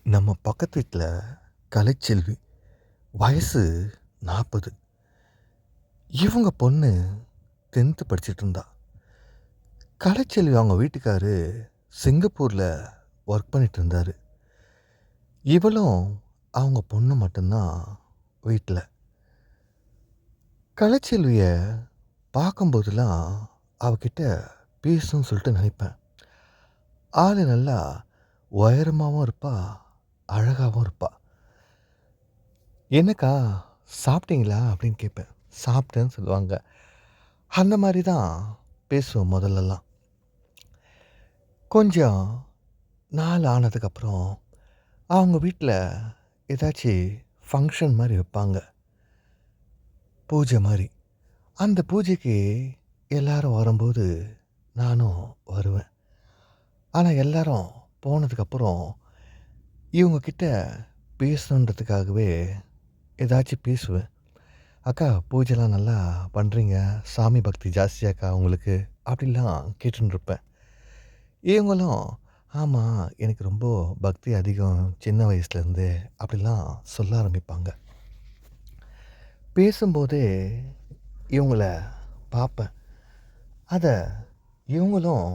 நம்ம பக்கத்து வீட்ல கலைச்செல்வி. வயசு 40. இவங்க பொண்ணு 10th படிச்சுட்டு இருந்தா. கலைச்செல்வி அவங்க வீட்டுக்காரு சிங்கப்பூர்ல ஒர்க் பண்ணிட்டு இருந்தாரு. இவளும் அவங்க பொண்ணு மட்டும்தான் வீட்ல. கலைச்செல்விய பார்க்கும்போதெல்லாம் அவகிட்ட பேசணும்னு சொல்லிட்டு நினைப்பேன். ஆளு நல்லா உயரமாவும் இருப்பா, அழகாவும் இருப்பா. "என்னக்கா சாப்பிட்டீங்களா?" அப்படின்னு கேட்பேன். "சாப்பிட்டேன்னு" சொல்லுவாங்க. அந்த மாதிரி தான் பேசுவோம் முதல்லலாம். கொஞ்சம் நாள் ஆனதுக்கப்புறம் அவங்க வீட்டில் ஏதாச்சு ஃபங்க்ஷன் மாதிரி வைப்பாங்க. பூஜை மாதிரி. அந்த பூஜைக்கு எல்லாரும் வரும்போது நானும் வருவேன். ஆனால் எல்லாரும் போனதுக்கப்புறம் இவங்கக்கிட்ட பேசணுன்றதுக்காகவே ஏதாச்சும் பேசுவேன். "அக்கா பூஜைலாம் நல்லா பண்ணுறீங்க. சாமி பக்தி ஜாஸ்தியாக்கா உங்களுக்கு?" அப்படிலாம் கேட்டுருப்பேன். இவங்களும், "ஆமாம், எனக்கு ரொம்ப பக்தி அதிகம் சின்ன வயசுலேருந்தே" அப்படிலாம் சொல்ல ஆரம்பிப்பாங்க. பேசும்போதே இவங்கள பார்ப்பேன். அத இவங்களும்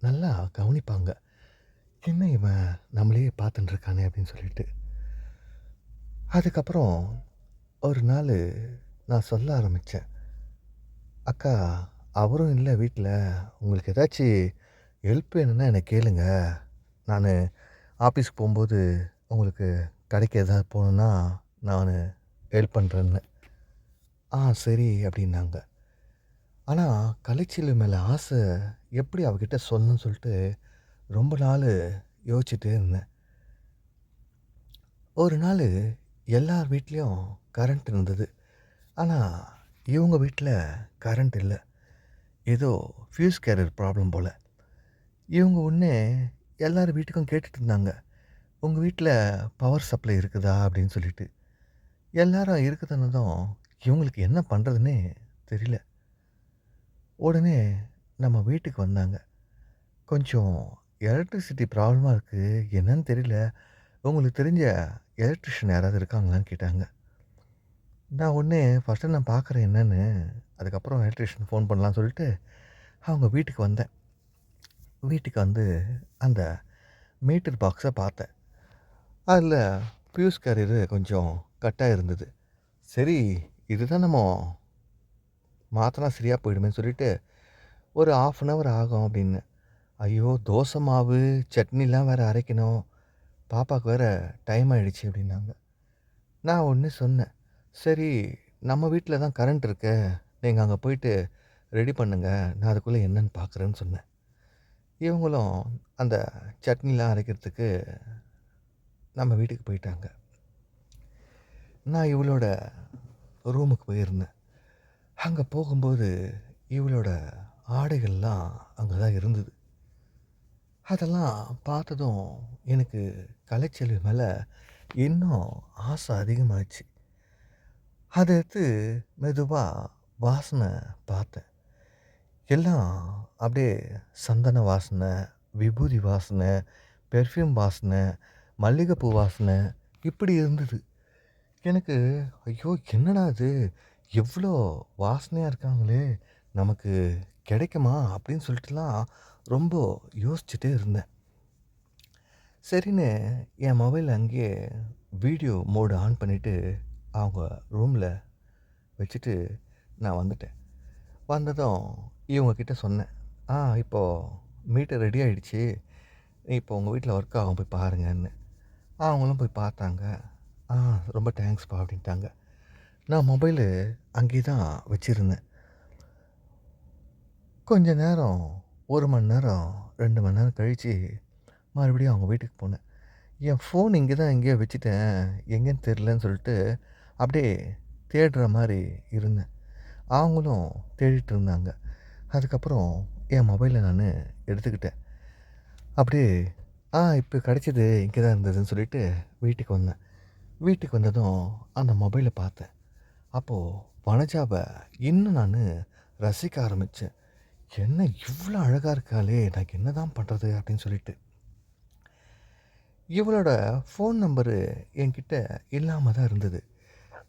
நல்லா கவனிப்பாங்க. "என்ன இவன் நம்மளையே பார்த்துட்டு இருக்கானே" அப்படின்னு சொல்லிட்டு. அதுக்கப்புறம் ஒரு நாள் நான் சொல்ல ஆரம்பித்தேன். "அக்கா, அவரும் இல்லை வீட்டில். உங்களுக்கு ஏதாச்சு ஹெல்ப் வேணும்னா என்ன கேளுங்க. நான் ஆஃபீஸ்க்கு போகும்போது உங்களுக்கு கடைக்கு எதாவது போகணுன்னா நான் ஹெல்ப் பண்ணுறேன்னு." சரி" அப்படின்னாங்க. ஆனால் கலைச்செல்வி மேலே ஆசை எப்படி அவகிட்ட சொல்லணும்னு சொல்லிட்டு ரொம்ப நாள் யோசிச்சுட்டே இருந்தேன். ஒரு நாள் எல்லார் வீட்லேயும் கரண்ட் இருந்தது. ஆனால் இவங்க வீட்டில் கரண்ட் இல்லை. ஏதோ ஃபியூஸ் கேரியர் ப்ராப்ளம் போல். இவங்க உடனே எல்லார் வீட்டுக்கும் கேட்டுட்டு இருந்தாங்க. "உங்கள் வீட்டில் பவர் சப்ளை இருக்குதா?" அப்படின்னு சொல்லிட்டு. எல்லாரும் இருக்குதுன்னதும் இவங்களுக்கு என்ன பண்ணுறதுன்னே தெரியல. உடனே நம்ம வீட்டுக்கு வந்தாங்க. "கொஞ்சம் எலக்ட்ரிசிட்டி ப்ராப்ளமாக இருக்குது. என்னன்னு தெரியல. உங்களுக்கு தெரிஞ்ச எலக்ட்ரிஷியன் யாராவது இருக்காங்களான்னு?" கேட்டாங்க. நான் உடனே ஃபஸ்ட்டு நான் பார்க்குறேன் என்னன்னு. அதுக்கப்புறம் எலக்ட்ரிஷியன் ஃபோன் பண்ணலான்னு சொல்லிட்டு அவங்க வீட்டுக்கு வந்தேன். வீட்டுக்கு வந்து அந்த மீட்டர் பாக்ஸை பார்த்தேன். அதில் ஃபியூஸ் கேரியரு கொஞ்சம் கட்டாக இருந்தது. சரி, இதுதான் நம்ம மாற்றினா சரியாக போயிடுமேன்னு சொல்லிட்டு ஒரு 1/2 ஆகும் அப்படின்னேன். "ஐயோ! தோசை மாவு, சட்னிலாம் வேறு அரைக்கணும். பாப்பாவுக்கு வேறு டைம் ஆகிடுச்சு" அப்படின்னாங்க. நான் ஒன்று சொன்னேன். "சரி, நம்ம வீட்டில் தான் கரண்ட் இருக்கே. நீங்கள் அங்கே போயிட்டு ரெடி பண்ணுங்க. நான் அதுக்குள்ளே என்னன்னு பார்க்குறேன்னு" சொன்னேன். இவங்களும் அந்த சட்னிலாம் அரைக்கிறதுக்கு நம்ம வீட்டுக்கு போயிட்டாங்க. நான் இவளோட ரூமுக்கு போயிருந்தேன். அங்கே போகும்போது இவளோட ஆடைகள்லாம் அங்கே தான் இருந்தது. அதெல்லாம் பார்த்ததும் எனக்கு கலைச்செல்வி மேலே இன்னும் ஆசை அதிகமாச்சு. அத எடுத்து மெதுவாக வாசனை பார்த்தேன். எல்லாம் அப்படியே சந்தன வாசனை, விபூதி வாசனை, பெர்ஃப்யூம் வாசனை, மல்லிகைப்பூ வாசனை இப்படி இருந்தது. எனக்கு ஐயோ! என்னடா இது! எவ்வளோ வாசனையா இருக்காங்களே! நமக்கு கிடைக்குமா? அப்படின்னு சொல்லிட்டுலாம் ரொம்ப யோசிச்சுட்டே இருந்தேன். சரின்னு என் மொபைல் அங்கேயே வீடியோ மோடு ஆன் பண்ணிவிட்டு அவங்க ரூமில் வச்சுட்டு நான் வந்துட்டேன். வந்ததும் இவங்க கிட்ட சொன்னேன். இப்போது மீட்டர் ரெடி ஆயிடுச்சு. இப்போ உங்கள் வீட்டில் ஒர்க் ஆகும் போய் பாருங்கன்னு." அவங்களும் போய் பார்த்தாங்க. "ஆ ரொம்ப தேங்க்ஸ்ப்பா" அப்படின்ட்டாங்க. நான் மொபைலு அங்கேயே தான் வச்சுருந்தேன். கொஞ்ச நேரம் 1 மணி நேரம், 2 மணி நேரம் கழிச்சு மறுபடியும் அவங்க வீட்டுக்கு போனேன். என் ஃபோன் இங்கே தான் எங்கேயோ வச்சுட்டேன். எங்கேன்னு தெரிலன்னு சொல்லிட்டு அப்படியே தேடுற மாரி இருந்தேன். அவங்களும் தேடிட்டு இருந்தாங்க. அதுக்கப்புறம் என் மொபைலை நான் எடுத்துக்கிட்டேன். அப்படியே இப்போ கிடச்சது இங்கே தான் இருந்ததுன்னு சொல்லிட்டு வீட்டுக்கு வந்தேன். வீட்டுக்கு வந்ததும் அந்த மொபைலை பார்த்தேன். அப்போது வனஜாவ இன்னும் நான் ரசிக்க ஆரம்பித்தேன். "என்ன இவ்வளோ அழகா இருக்காளே! நான் என்ன தான் பண்ணுறது?" அப்படின்னு சொல்லிட்டு. இவளோட ஃபோன் நம்பரு என்கிட்ட இல்லாம தான் இருந்தது.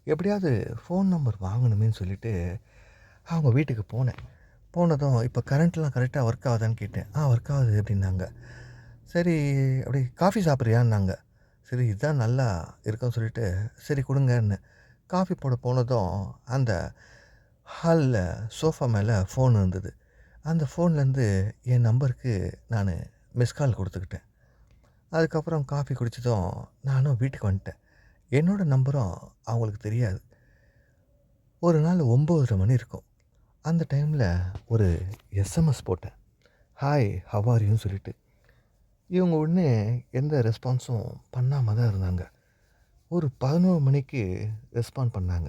எப்படியாவது ஃபோன் நம்பர் வாங்கணுமேன்னு சொல்லிட்டு, அவங்க வீட்டுக்கு போனேன். போனதும், "இப்ப கரண்ட்லாம் கரெக்ட்டா ஒர்க் ஆகுதான்னு?" கேட்டேன். ஒர்க் ஆகுது" அப்படின்னாங்க. சரி, அப்படி "காஃபி சாப்பிடுறியான்னாங்க." சரி, இதான் நல்லா இருக்குன்னு சொல்லிட்டு, சரி குடுங்கன்னேன். காஃபி போட போனதும், அந்த ஹால்ல சோஃபா மேல ஃபோன் இருந்தது. அந்த ஃபோன்லேருந்து என் நம்பருக்கு நானு மிஸ் கால் குடுத்துக்கிட்டேன். அதுக்கப்புறம் காஃபி குடிச்சதும், நானும் வீட்டுக்கு வந்துட்டேன். என்னோட நம்பரும் அவங்களுக்கு தெரியாது. ஒரு நாள் 9:30 மணி இருக்கும். அந்த டைம்ல ஒரு எஸ்எம்எஸ் போட்டேன். "ஹாய், ஹவ் ஆர் யூன்னு" சொல்லிட்டு. இவங்க உடனே எந்த ரெஸ்பான்ஸும் பண்ணாம தான் இருந்தாங்க. ஒரு 11 மணிக்கு ரெஸ்பாண்ட் பண்ணாங்க.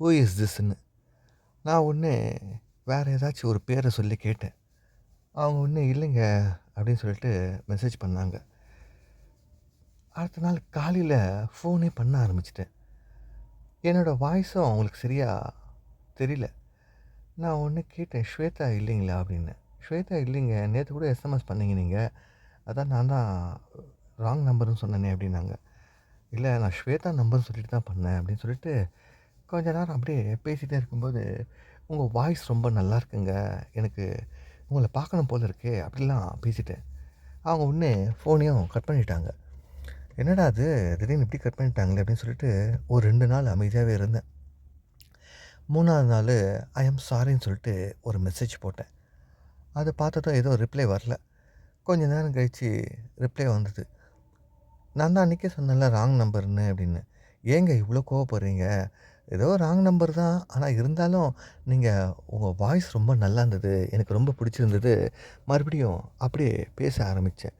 "ஹூ இஸ் திஸ்ன்னு?" நான் உடனே வேற ஏதாச்சும் ஒரு பேர சொல்லி கேட்டேன். அவங்க உடனே "இல்லைங்க" அப்படின்னு சொல்லிட்டு மெசேஜ் பண்ணாங்க. அடுத்த நாள் காலையில ஃபோனே பண்ண ஆரம்பிச்சுட்டேன். என்னோட வாய்ஸும் அவங்களுக்கு சரியா தெரியல. நான் உடனே கேட்டேன், "ஸ்வேதா இல்லைங்களா?" அப்படின்னு. "ஸ்வேதா இல்லைங்க. நேத்து கூட எஸ்எம்எஸ் பண்ணீங்க நீங்க. அதான் நான் தான் ராங் நம்பர்ன்னு சொன்னேனே" அப்படின்னாங்க. "இல்ல, நான் ஸ்வேதா நம்பர்ன்னு சொல்லிட்டு தான் பண்ணேன்" அப்படின்னு சொல்லிட்டு கொஞ்ச நேரம் அப்படியே பேசிட்டே இருக்கும்போது, "உங்க வாய்ஸ் ரொம்ப நல்லா இருக்குங்க. எனக்கு உங்கள பார்க்கணும் போல இருக்கே" அப்படிலாம் பேசிட்டேன். அவங்க உடனே ஃபோனையும் கட் பண்ணிட்டாங்க. "என்னடா இது! திடீர்னு இப்படி கட் பண்ணிட்டாங்களே" அப்படின்னு சொல்லிட்டு ஒரு 2 நாள் அமைதியாவே இருந்தேன். 3வது நாளு ஐ அம் சாரின்னு சொல்லிட்டு ஒரு மெசேஜ் போட்டேன். அத பார்த்ததும் ஏதோ ரிப்ளை வரல. கொஞ்ச நேரம் கழிச்சு ரிப்ளை வந்தது. "நான் தான் அன்னைக்கே சொன்னேன்ல ராங் நம்பர்ன்னு" அப்படின்னு. "ஏங்க இவ்வளோ கோவப்படுறீங்க? ஏதோ ராங் நம்பர் தான். ஆனா இருந்தாலும் நீங்க உங்க வாய்ஸ் ரொம்ப நல்லா இருந்தது. எனக்கு ரொம்ப பிடிச்சிருந்தது." மறுபடியும் அப்படியே பேச ஆரம்பிச்சேன்.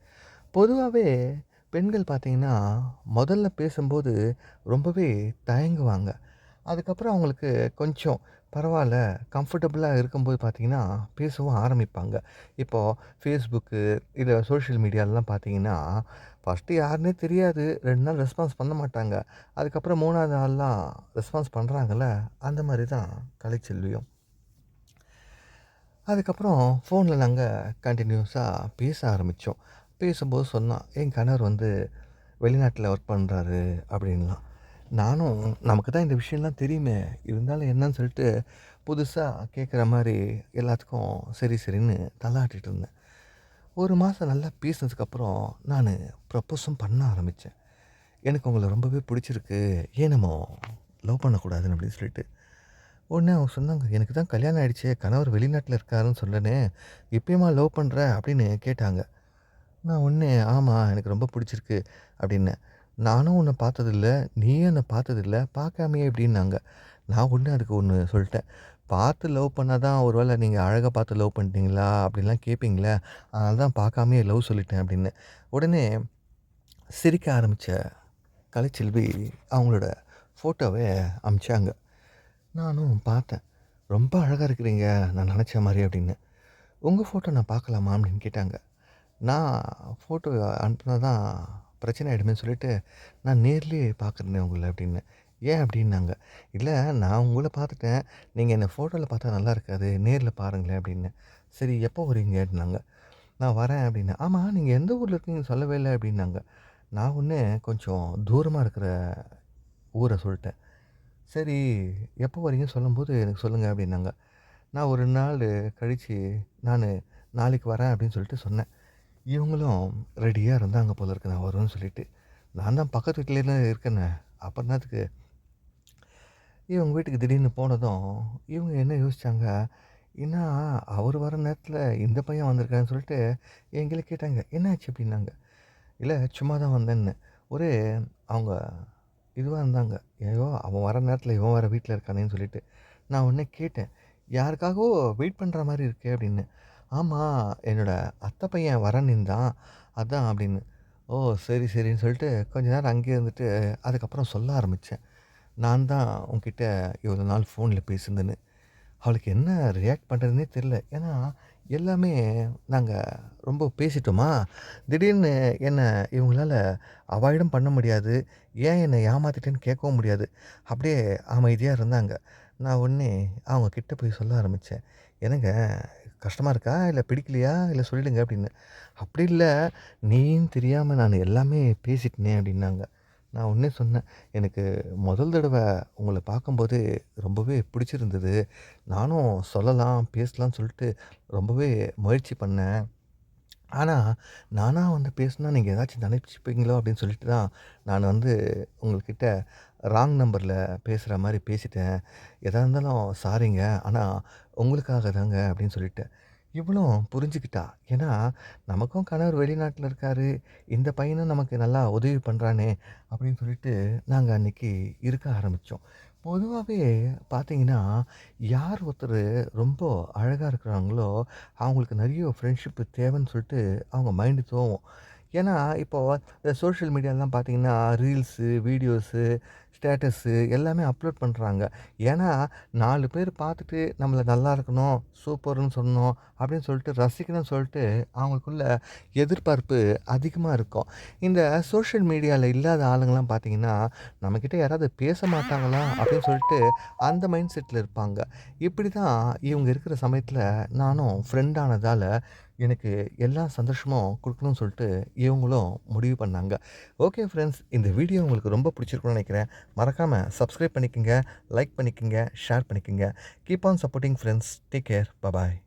பொதுவாவே பெண்கள் பார்த்தீங்கன்னா, முதல்ல பேசும்போது ரொம்பவே தயங்குவாங்க. அதுக்கப்புறம் அவங்களுக்கு கொஞ்சம் பரவால்ல, கம்ஃபர்டபுளா இருக்கும்போது பார்த்தீங்கன்னா, பேசவும் ஆரம்பிப்பாங்க. இப்போ Facebooku, இல்ல சோஷியல் மீடியாலலாம் பார்த்தீங்கன்னா, ஃபர்ஸ்ட்டு யாருன்னே தெரியாது. 2 நாள் ரெஸ்பான்ஸ் பண்ண மாட்டாங்க. அதுக்கப்புறம் 3வது நாள்லாம் ரெஸ்பான்ஸ் பண்றாங்கல்ல, அந்த மாரி தான் கலைச்செல்வியும். அதுக்கப்புறம் ஃபோன்ல நாங்க கன்டினியூஸா பேச ஆரம்பிச்சோம். பேசும்போது சொன்னா, "என் கணவர் வந்து வெளிநாட்ல ஒர்க் பண்றாரு" அப்படின்லாம். நானும் நமக்கு தான் இந்த விஷயம்லாம் தெரியுமே, இருந்தாலும் என்னன்னு சொல்லிட்டு புதுசா கேட்குற மாரி எல்லாத்துக்கும் சரி சரின்னு தலாட்டிட்டு இருந்தேன். 1 மாசம் நல்லா பேசினதுக்கப்புறம் நானு ப்ரப்போஸும் பண்ண ஆரம்பிச்சேன். "எனக்கு உங்கள ரொம்பவே பிடிச்சிருக்கு. ஏன் நம்ம லவ் பண்ணக்கூடாதுன்னு" அப்படின்னு சொல்லிட்டு. உடனே அவங்க சொன்னாங்க, "எனக்கு தான் கல்யாணம் ஆயிடுச்சே, கணவர் வெளிநாட்ல இருக்காருன்னு சொன்னேனே, இப்பயுமா லவ் பண்ற?" அப்படின்னு கேட்டாங்க. நான் உடனே, "ஆமா, எனக்கு ரொம்ப பிடிச்சிருக்கு" அப்படின்னேன். "நானும் உன்ன பார்த்ததில்ல, நீயும் என்ன பார்த்ததில்ல, பார்க்காமயே எப்படின்னாங்க." நான் உடனே அதுக்கு ஒண்ணு சொல்லிட்டேன். "பார்த்து லவ் பண்ணா தான் ஒரு வேள நீங்க அழகா பார்த்து லவ் பண்ணிட்டீங்களா? அப்படிலாம் கேட்பீங்கள்ல, அதனால தான் பார்க்காமயே லவ் சொல்லிட்டேன்" அப்படின்னு. உடனே சிரிக்க ஆரம்பிச்ச கலைச்செல்வி அவங்களோட ஃபோட்டோவ அனுப்பிச்சாங்க. நானும் பார்த்தேன். "ரொம்ப அழகா இருக்கிறீங்க, நான் நெனச்ச மாரி" அப்படின்னு. "உங்க ஃபோட்டோ நான் பார்க்கலாமா?" அப்படின்னு கேட்டாங்க. நான் ஃபோட்டோ அனுப்புனா தான் பிரச்சனை ஆயிடுமேன்னு சொல்லிட்டு, "நான் நேர்லயே பார்க்குறேனே உங்கள" அப்படின்னேன். "ஏன்?" அப்படின்னாங்க. "இல்ல, நான் உங்கள பார்த்துட்டேன். நீங்க என்ன ஃபோட்டோல பார்த்தா நல்லா இருக்காது. நேர்ல பாருங்களேன்" அப்படின்னேன். "சரி, எப்போ வரீங்க?" அப்படின்னாங்க. "நான் வரேன்" அப்படின்னேன். "ஆமா, நீங்க எந்த ஊர்ல இருக்கீங்கன்னு சொல்லவே இல்ல" அப்படின்னாங்க. நான் உடனே கொஞ்சம் தூரமா இருக்கிற ஊர சொல்ட்டேன். "சரி, எப்போ வரீங்கன்னு சொல்லும்போது எனக்கு சொல்லுங்க" அப்படின்னாங்க. நான் ஒரு நாளு கழிச்சு, நானு "நாளைக்கு வரேன்" அப்படின்னு சொல்லிட்டு சொன்னேன். இவங்களும் ரெடியா இருந்தாங்க போல இருக்கு நான் வருவேன்னு சொல்லிட்டு. நான் தான் பக்கத்து வீட்லயே தான் இருக்கேனே. அப்புறம் என்னாத்துக்கு இவங்க வீட்டுக்கு திடீர்னு போனதும், இவங்க என்ன யோசிச்சாங்க, "என்ன அவரு வர நேரத்தில இந்த பையன் வந்திருக்கான்னு" சொல்லிட்டு எங்கள கேட்டாங்க. "என்னாச்சு?" அப்படின்னாங்க. "இல்ல, சும்மா தான் வந்தேன்னேன்." ஒரே அவங்க இதுவா இருந்தாங்க. "ஐயோ! அவன் வர நேரத்தில இவன் வேற வீட்ல இருக்கானேன்னு" சொல்லிட்டு. நான் உடனே கேட்டேன். "யாருக்காகவோ வெயிட் பண்ற மாரி இருக்கே" அப்படின்னு. "ஆமா, என்னோட அத்தை பையன் வரேன்னு இருந்தான். அதான்" அப்படின்னு. "ஓ! சரி, சரின்னு" சொல்லிட்டு கொஞ்ச நேரம் அங்கேயே இருந்துட்டு, அதுக்கப்புறம் சொல்ல ஆரம்பிச்சேன். நான் தான் உன்கிட்ட இவ்வளோ நாள் ஃபோன்ல பேசியிருந்தேன்னு. அவளுக்கு என்ன ரியாக்ட் பண்ணுறதுன்னே தெரியல. ஏன்னா, எல்லாமே நாங்க ரொம்ப பேசிட்டோமா, திடீர்னு என்ன இவங்களால அவாய்டும் பண்ண முடியாது. ஏன் என்ன ஏமாத்திட்டேன்னு கேட்கவும் முடியாது. அப்படியே அமைதியா இருந்தாங்க. நான் உடனே அவங்க கிட்ட போய் சொல்ல ஆரம்பிச்சேன். "என்னங்க, கஷ்டமா இருக்கா? இல்ல பிடிக்கலையா? இல்ல சொல்லிடுங்க அப்படின்னு. அப்படி இல்ல, நீயும் தெரியாம நான் எல்லாமே பேசிட்டேனே அப்படின்னாங்க. நான் உடனே சொன்னேன், எனக்கு முதல் தடவ உங்கள பார்க்கும்போது ரொம்பவே பிடிச்சிருந்தது. நானும் சொல்லலாம், பேசலாம்னு சொல்லிட்டு ரொம்பவே முயற்சி பண்ணேன். ஆனா, நானா வந்து பேசுனா நீங்க ஏதாச்சும் நெனச்சுப்பீங்களோ அப்படின்னு சொல்லிட்டு தான், நான் வந்து உங்கள்கிட்ட ராங் நம்பர்ல பேசுற மாரி பேசிட்டேன். எதா இருந்தாலும் சாரிங்க. ஆனா, உங்களுக்காக தாங்க அப்படின்னு சொல்லிட்டேன். இவளும் புரிஞ்சுக்கிட்டா. ஏன்னா, நமக்கும் கணவர் வெளிநாட்ல இருக்காரு. இந்த பையனும் நமக்கு நல்லா உதவி பண்றானே அப்படின்னு சொல்லிட்டு, நாங்க அன்னைக்கு இருக்க ஆரம்பிச்சோம். பொதுவாவே பார்த்தீங்கன்னா, யார் ஒருத்தரு ரொம்ப அழகா இருக்கிறாங்களோ, அவங்களுக்கு நெறைய ஃப்ரெண்ட்ஷிப் தேவைன்னு சொல்லிட்டு அவங்க மைண்டு தோவும். ஏன்னா, இப்போ இந்த சோஷியல் மீடியாலாம் பார்த்தீங்கன்னா, ரீல்ஸு, வீடியோஸு, ஸ்டேட்டஸு எல்லாமே அப்லோட் பண்றாங்க. ஏன்னா, 4 பேர் பார்த்துட்டு நம்மள நல்லா இருக்கணும், சூப்பர்ன்னு சொல்லணும் அப்படின்னு சொல்லிட்டு ரசிக்கணும்னு சொல்லிட்டு அவங்களுக்குள்ள எதிர்பார்ப்பு அதிகமா இருக்கும். இந்த சோஷியல் மீடியால இல்லாத ஆளுங்கலாம் பார்த்தீங்கன்னா, நம்மகிட்ட யாராவது பேச மாட்டாங்களா அப்படின்னு சொல்லிட்டு அந்த மைண்ட் செட்ல இருப்பாங்க. இப்படி தான் இவங்க இருக்கிற சமயத்தில நானும் ஃப்ரெண்ட் ஆனதால, எனக்கு எல்லா சந்தோஷமும் குடுக்கணும்னு சொல்லிட்டு இவங்களும் முடிவு பண்ணாங்க. ஓகே ஃப்ரெண்ட்ஸ், இந்த வீடியோ உங்களுக்கு ரொம்ப பிடிச்சிருக்கும்னு நெனைக்கிறேன். மறக்காம சப்ஸ்கிரைப் பண்ணிக்கங்க, லைக் பண்ணிக்கங்க, ஷேர் பண்ணிக்கங்க. Keep on supporting friends. Take care. Bye.